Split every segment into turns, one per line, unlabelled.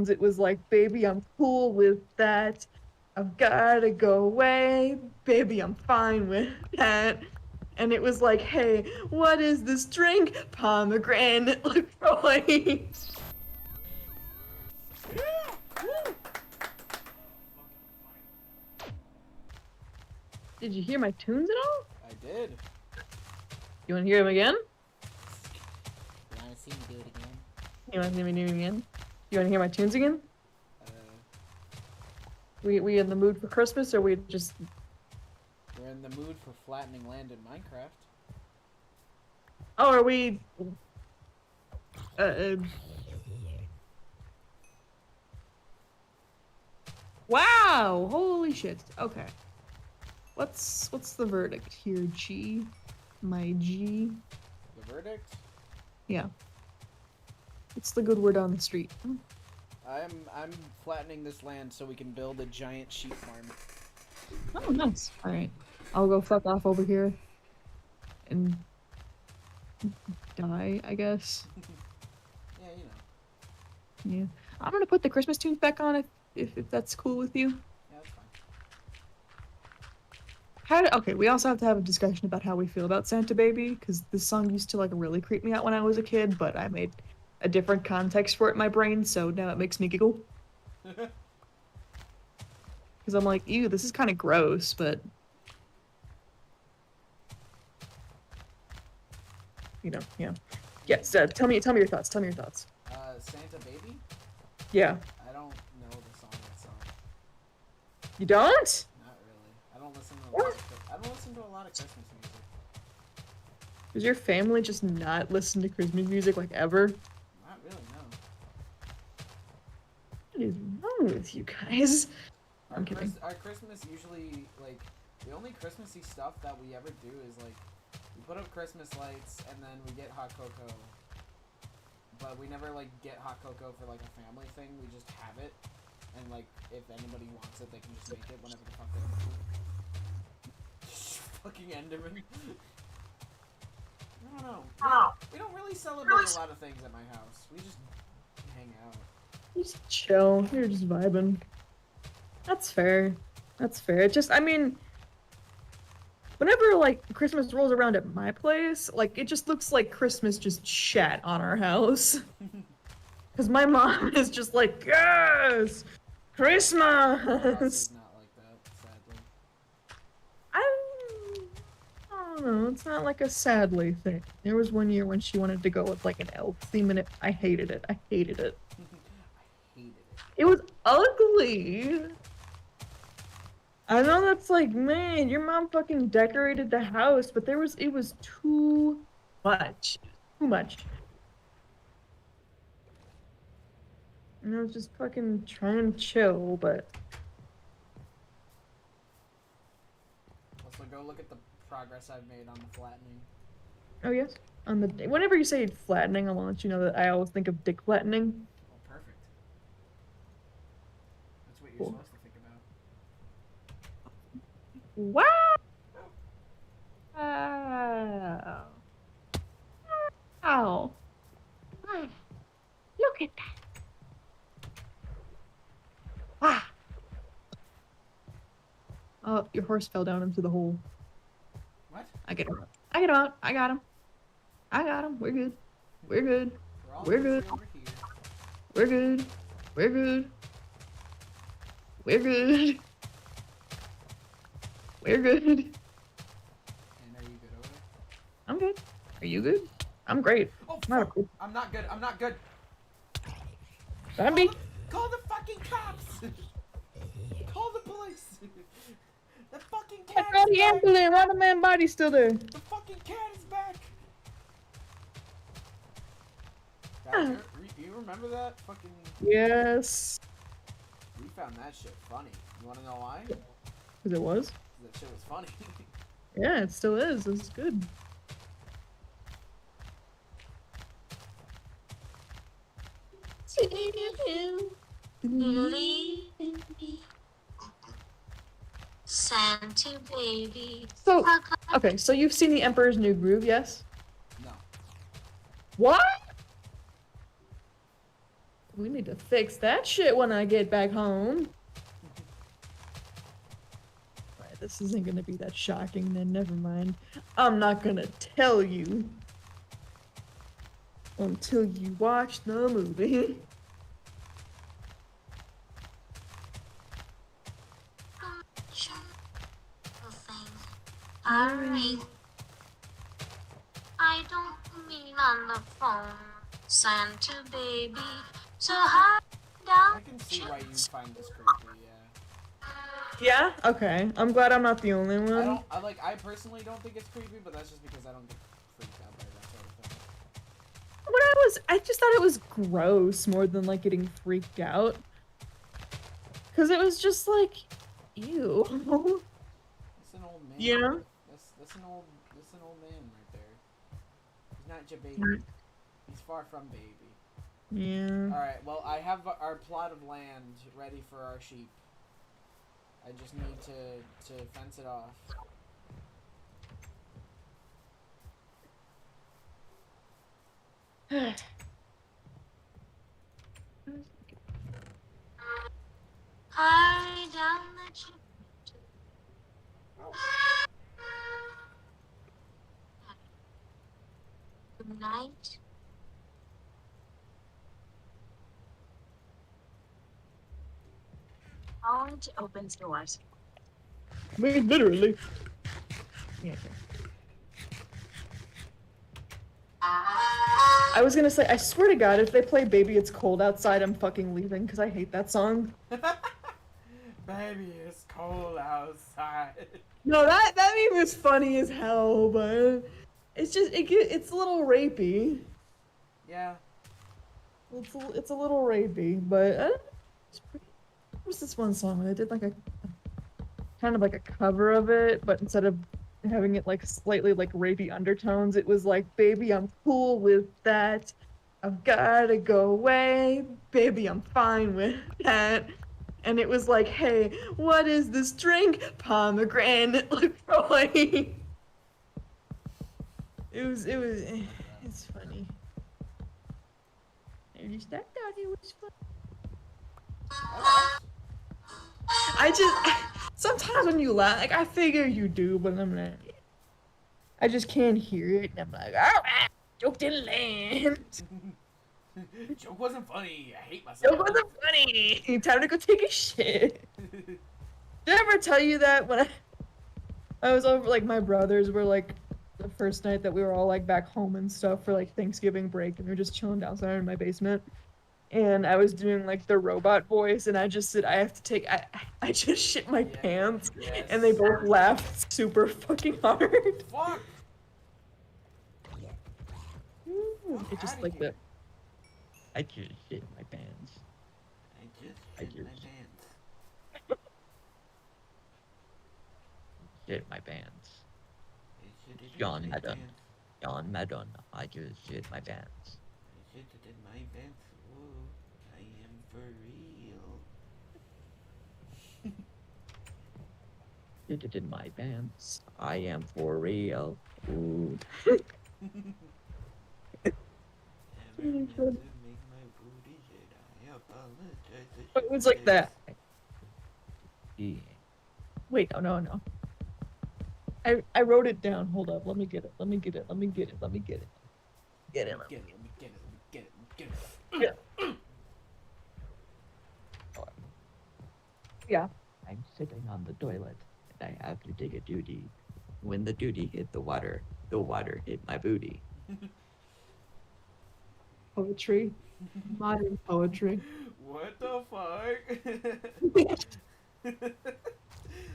it was like, baby, I'm cool with that. I've gotta go away. Baby, I'm fine with that. And it was like, hey, what is this drink? Pomegranate LaCroix. Did you hear my tunes at all?
I did.
You want to hear them again?
You want to see me do it again?
You want to see me do it again? You want to hear my tunes again? We in the mood for Christmas, or we just...
We're in the mood for flattening land in Minecraft.
Oh, are we... Wow! Holy shit. Okay. What's the verdict here, G? My G?
The verdict?
Yeah. What's the good word on the street?
I'm flattening this land so we can build a giant sheep farm.
Oh, nice. Alright. I'll go fuck off over here. And... die, I guess.
Yeah, you know.
Yeah. I'm gonna put the Christmas tunes back on if that's cool with you.
Yeah, that's fine.
Okay, we also have to have a discussion about how we feel about Santa Baby, because this song used to like really creep me out when I was a kid, but I made a different context for it in my brain, so now it makes me giggle. Because I'm like, ew, this is kind of gross, but... You know, yeah. Yes, tell me your thoughts,
Santa Baby?
Yeah.
I don't know the song itself.
You don't?
Not really. I don't listen to a lot of Christmas music.
Does your family just not listen to Christmas music, like, ever?
Not really, no.
What is wrong with you guys? I'm kidding.
Our Christmas usually, like, the only Christmassy stuff that we ever do is, like, we put up Christmas lights, and then we get hot cocoa. But we never, like, get hot cocoa for, like, a family thing. We just have it. And, like, if anybody wants it, they can just make it whenever the fuck they want to. Fucking Enderman. I don't know. We don't really celebrate a lot of things at my house. We just hang out.
Just chill. You're just vibing. That's fair. That's fair. It just, I mean... Whenever, like, Christmas rolls around at my place, like, it just looks like Christmas just shat on our house. Because my mom is just like, yes! Christmas!
Our house is not like that, sadly.
I don't know, it's not like a sadly thing. There was one year when she wanted to go with, like, an elf theme, and I hated it. I hated it.
I hated it.
It was ugly! I know that's like, man, your mom fucking decorated the house, but it was too much. Too much. And I was just fucking trying to chill, but...
Also, go look at the progress I've made on the flattening.
Oh, yes? Whenever you say flattening, I want to let you know that I always think of dick flattening.
Oh, perfect. That's what you're
Cool.
supposed to think about.
Wow! Wow. Wow. Look at that. Wow. Oh, your horse fell down into the hole.
What?
I get him out. I get him out. I got him. I got him. We're good. We're good. We're good. We're good. We're good. We're good. We're good.
And are you good over there?
I'm good. Are you good? I'm great.
Oh,
fuck.
I'm not good. I'm not good.
Bambi.
Call the fucking cops. Call the police. The fucking cat
Call
is
the
back.
ambulance. Why the man body's still there?
The fucking cat is back. Guys, you remember that? Fucking...
Yes.
We found that shit funny. You wanna know why?
Because it was?
That shit was funny.
Yeah, it still is. It's good.
Santa baby.
So, okay, so you've seen The Emperor's New Groove, yes?
No.
What? We need to fix that shit when I get back home. Alright, this isn't gonna be that shocking then, never mind. I'm not gonna tell you until you watch the movie.
Alright. I don't mean on the phone, Santa baby. So hide down.
I can see why you find this creepy, yeah.
Yeah? Okay. I'm glad I'm not the only one.
I personally don't think it's creepy, but that's just because I don't get freaked out by that sort of thing.
I just thought it was gross more than like getting freaked out. Cause it was just like, ew.
It's an old man.
Yeah.
That's an old man right there. He's not your baby. He's far from baby.
Yeah.
Alright, well I have our plot of land ready for our sheep. I just need to fence it off.
Hide down the chimney. Good night. Orange opens doors.
I mean, literally. Yeah. I was gonna say, I swear to God, if they play Baby It's Cold Outside, I'm fucking leaving, because I hate that song.
Baby, it's cold outside.
No, that meme is funny as hell, but it's just, it's a little rapey.
Yeah.
It's a little rapey, but it's pretty. What was this one song? I did like a kind of like a cover of it, but instead of having it like slightly like rapey undertones, it was like, baby, I'm cool with that. I've gotta go away. Baby, I'm fine with that. And it was like, hey, what is this drink? Pomegranate LaCroix. It's funny. At least I thought it was fun. Sometimes when you laugh, like, I figure you do, but I'm not. I just can't hear it, and I'm like, alright, joke didn't land.
Joke wasn't funny. I hate myself.
Joke wasn't funny. Time to go take a shit. Did I ever tell you that when I was over, like, my brothers were, like, the first night that we were all, like, back home and stuff for, like, Thanksgiving break, and we were just chilling downstairs in my basement. And I was doing like the robot voice, and I just said I just shit my pants,
Yes.
and they both laughed super fucking hard.
Fuck!
It just like that. I just shit my pants.
I just shit my pants.
Shit my pants.
John Madden.
John Madden. I just shit my pants.
I shit in my pants. Ooh, I am for real.
Shit in my pants. I am for real. Ooh. It was like that. Yeah. Wait, no. I wrote it down. Hold up. Let me get it. Get it. Yeah. I'm sitting on the toilet, and I have to dig a duty. When the duty hit the water hit my booty. Poetry. Modern poetry.
What the fuck?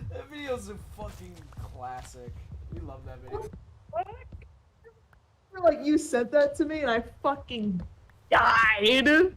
That video's a fucking classic. We love that video.
Like, you sent that to me, and I fucking died.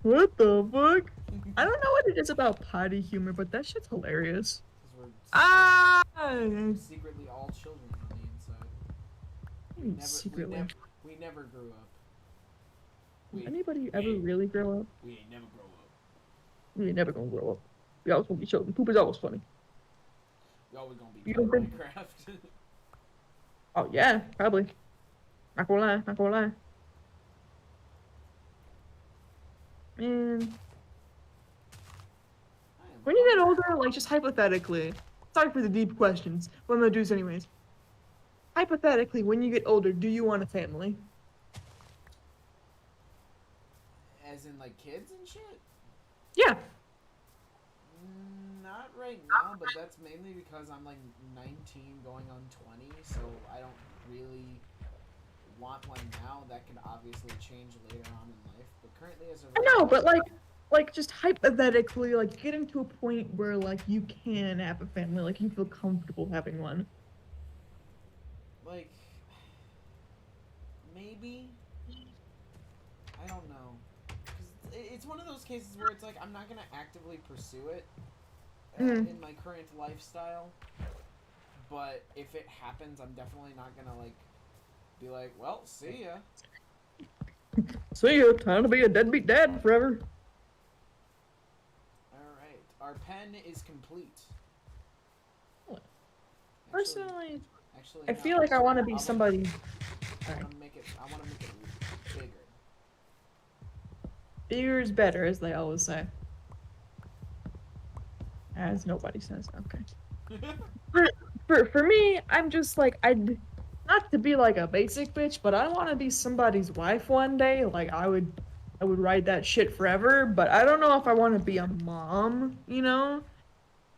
What the fuck? I don't know what it is about potty humor, but that shit's hilarious.
We're secretly all children on the inside.
Secretly.
We never grew up.
Did anybody ever really grow up?
We ain't never grow up.
We ain't never gonna grow up. We always gonna be children. Poop is always funny.
We always gonna be playing Minecraft.
Oh yeah, probably. Not gonna lie. Man,
I am
when you get
hungry.
older, like just hypothetically, sorry for the deep questions, but I'm gonna do this anyways. Hypothetically, when you get older, do you want a family?
As in like kids and shit.
Yeah.
Not right now, but that's mainly because I'm like 19 going on 20, so I don't really want one now. That could obviously change later on in life, but currently as of
I
right
know,
now,
but like just hypothetically, like getting to a point where like you can have a family, like you feel comfortable having one.
like maybe I don't know. 'Cause it's one of those cases where it's like I'm not gonna actively pursue it
Mm.
in my current lifestyle, but if it happens, I'm definitely not gonna like be like, well, see ya.
See ya, time to be a deadbeat dad forever.
All right, our pen is complete. Actually,
Personally,
actually
I
no.
feel like I want to be
I
somebody.
want
Sorry.
to make it. I want to make it bigger.
Bigger is better, as they always say. As nobody says. Okay. For, for me, I'm just like I'd not to be like a basic bitch, but I want to be somebody's wife one day. Like I would ride that shit forever. But I don't know if I want to be a mom, you know,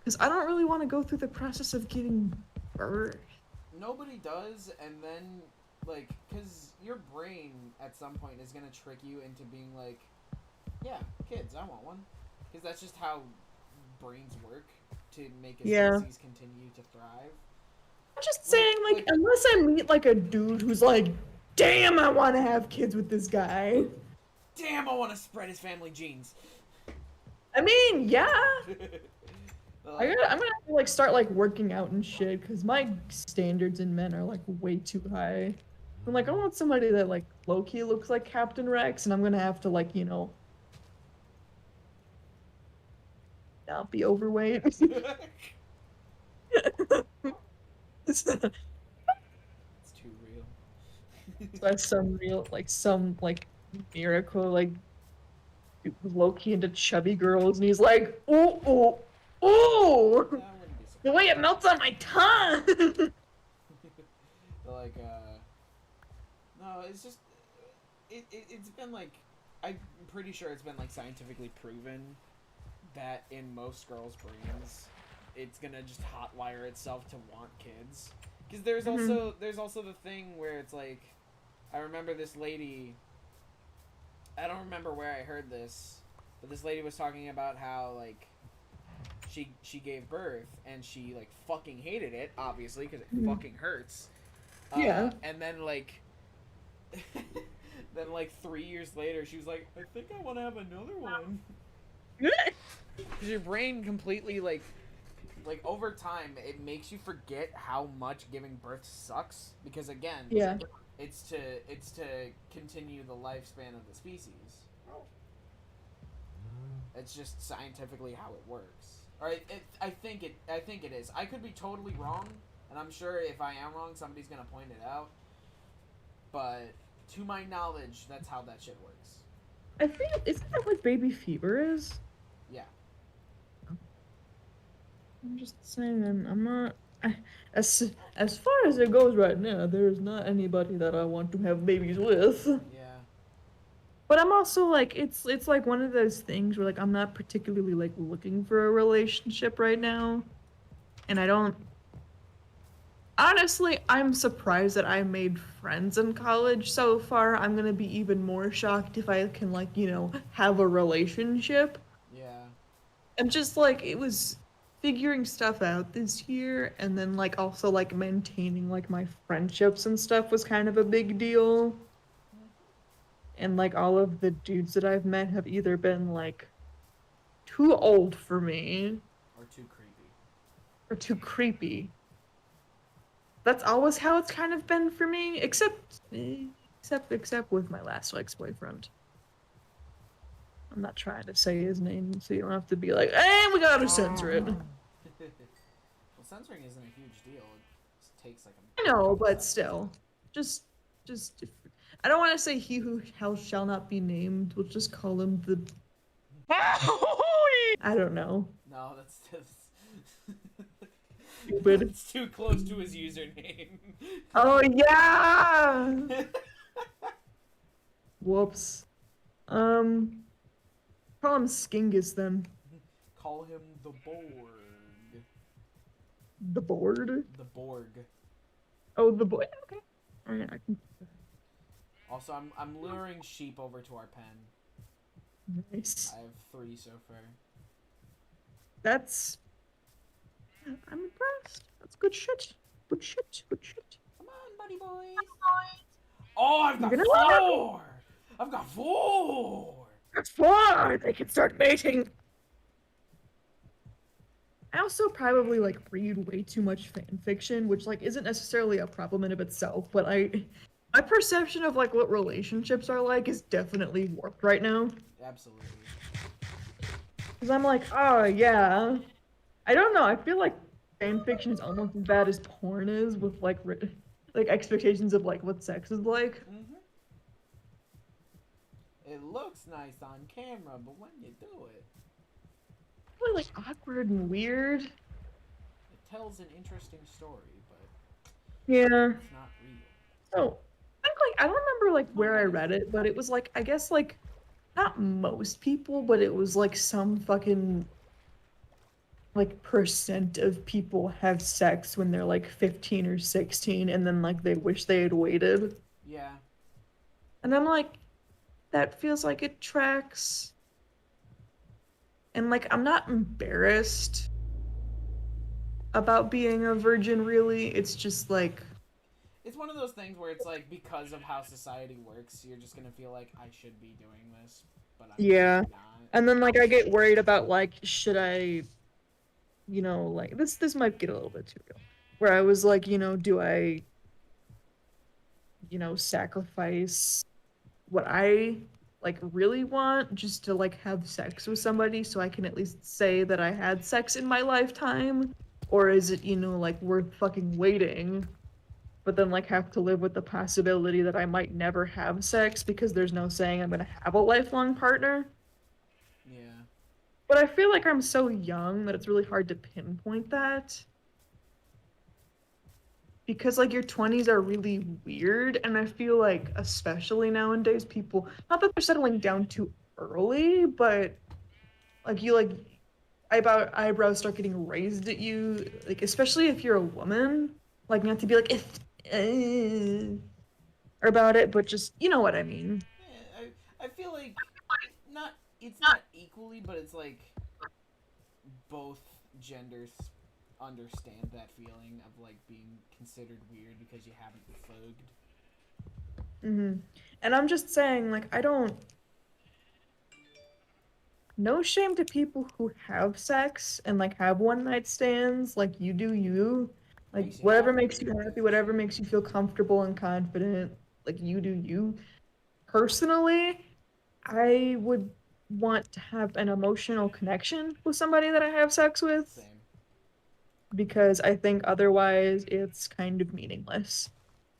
because I don't really want to go through the process of giving birth.
Nobody does, and then like, cause your brain at some point is gonna trick you into being like, yeah, kids, I want one, cause that's just how brains work to make a
Yeah.
species continue to thrive.
I'm just saying, like,
Like,
unless I meet like a dude who's like, damn, I want to have kids with this guy.
damn, I want to spread his family genes.
I mean, yeah.
Like,
I'm gonna have to like start like working out and shit because my standards in men are like way too high. I'm like, I want somebody that like low key looks like Captain Rex, and I'm gonna have to like, not be overweight.
it's too real.
That's some real like some like miracle like low key into chubby girls, and he's like, ooh ooh ooh,
I wouldn't be surprised.
the way it melts on my tongue.
Like, no, it's just it's been like I'm pretty sure it's been like scientifically proven that in most girls' brains, it's gonna just hotwire itself to want kids. Because
Mhm.
there's also the thing where it's like, I remember this lady. I don't remember where I heard this, but this lady was talking about how like she gave birth and she like fucking hated it, obviously, because it
Mhm.
fucking hurts.
Yeah.
And then like then like 3 years later, she was like, I think I want to have another one. Because your brain completely like over time it makes you forget how much giving birth sucks. Because again,
Yeah.
it's to continue the lifespan of the species. It's just scientifically how it works. Or I think it is. I could be totally wrong, and I'm sure if I am wrong, somebody's gonna point it out. But to my knowledge, that's how that shit works.
I think isn't that what baby fever is?
Yeah.
I'm just saying, I'm not. As far as it goes right now, there is not anybody that I want to have babies with.
Yeah.
But I'm also like, it's like one of those things where like I'm not particularly like looking for a relationship right now, and I don't. Honestly, I'm surprised that I made friends in college so far. I'm gonna be even more shocked if I can like have a relationship.
Yeah.
I'm just like it was figuring stuff out this year and then like also like maintaining like my friendships and stuff was kind of a big deal. And like all of the dudes that I've met have either been like too old for me
Or too creepy.
or too creepy. That's always how it's kind of been for me, except with my last ex-boyfriend. I'm not trying to say his name, so you don't have to be like, "Hey, we gotta censor it."
Well, censoring isn't a huge deal. It just takes like
I
a
know,
couple
but
seconds.
still, just I don't want to say he who shall not be named. We'll just call him the I don't know.
No, that's just...
Stupid.
It's too close to his username.
Oh yeah! Whoops. Call him Skingus then.
Call him the Borg.
The board?
The Borg.
Oh, the boy. Okay. Alright, I can.
Also, I'm luring sheep over to our pen.
Nice.
I have 3 so far.
That's. I'm impressed. That's good shit. Good shit. Good shit.
Come on, buddy boys. Oh, I've got
You're gonna
4! I've got 4!
That's fine. They can start mating. I also probably like read way too much fan fiction, which like isn't necessarily a problem in of itself, but my perception of like what relationships are like is definitely warped right now.
Absolutely.
Because I'm like, oh yeah. I don't know. I feel like fan fiction is almost as bad as porn is with like like expectations of like what sex is like.
Mm-hmm. It looks nice on camera, but when you do it,
Really like awkward and weird.
it tells an interesting story, but
Yeah.
it's not real.
So I think like I don't remember like where I read it, but it was like I guess like not most people, but it was like some fucking like percent of people have sex when they're like 15 or 16 and then like they wish they had waited.
Yeah.
And I'm like, that feels like it tracks. And like I'm not embarrassed about being a virgin really. It's just like
It's one of those things where it's like, because of how society works, you're just gonna feel like I should be doing this, but I'm
yeah.
not.
And then like I get worried about like should I like this might get a little bit too real. Where I was like, do I sacrifice what I like really want just to like have sex with somebody so I can at least say that I had sex in my lifetime? Or is it, like worth fucking waiting, but then like have to live with the possibility that I might never have sex because there's no saying I'm gonna have a lifelong partner?
Yeah.
But I feel like I'm so young that it's really hard to pinpoint that. Because like your 20s are really weird, and I feel like especially nowadays people, not that they're settling down too early, but like eyebrows start getting raised at you, like especially if you're a woman, like not to be like about it, but just you know what I mean.
Yeah, I feel like it's not equally, but it's like both genders understand that feeling of like being considered weird because you haven't fugged.
And I'm just saying, like, I don't. No shame to people who have sex and like have one night stands, like you do you. Like
Makes you
whatever
happy.
makes you happy, whatever makes you feel comfortable and confident, like you do you. Personally, I would want to have an emotional connection with somebody that I have sex with.
Same.
Because I think otherwise it's kind of meaningless.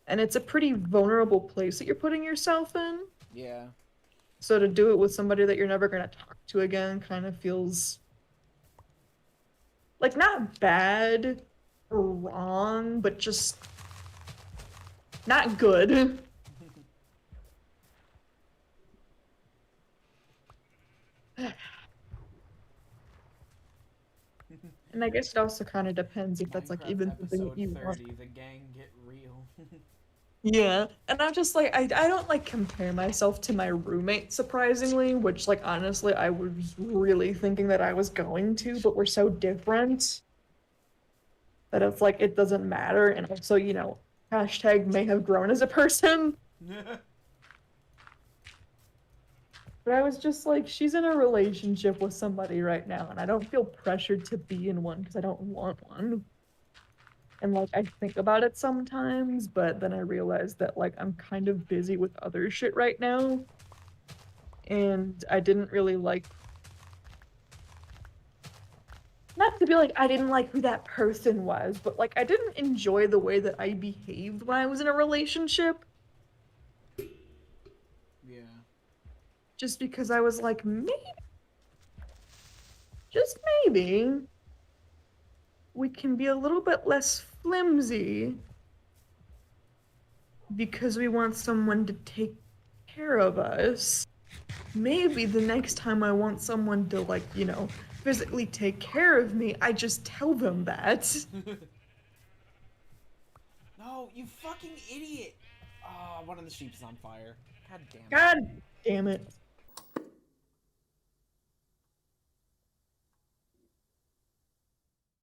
And it's a pretty vulnerable place that you're putting yourself in.
Yeah.
So to do it with somebody that you're never going to talk to again kind of feels like not bad or wrong, but just not good. And I guess it also kind of depends if that's like
Minecraft
even something that
episode
you want.
30, the gang get real.
Yeah, and I'm just like I don't like compare myself to my roommate surprisingly, which like honestly I was really thinking that I was going to, but we're so different that it's like it doesn't matter. And also, hashtag may have grown as a person. But I was just like, she's in a relationship with somebody right now, and I don't feel pressured to be in one because I don't want one. And like I think about it sometimes, but then I realize that like I'm kind of busy with other shit right now. And I didn't really like, not to be like I didn't like who that person was, but like I didn't enjoy the way that I behaved when I was in a relationship.
Yeah.
Just because I was like, maybe just maybe, we can be a little bit less flimsy because we want someone to take care of us. Maybe the next time I want someone to, like, physically take care of me, I just tell them that.
No, you fucking idiot! Oh, one of the sheep's on fire. God damn it.
God damn it.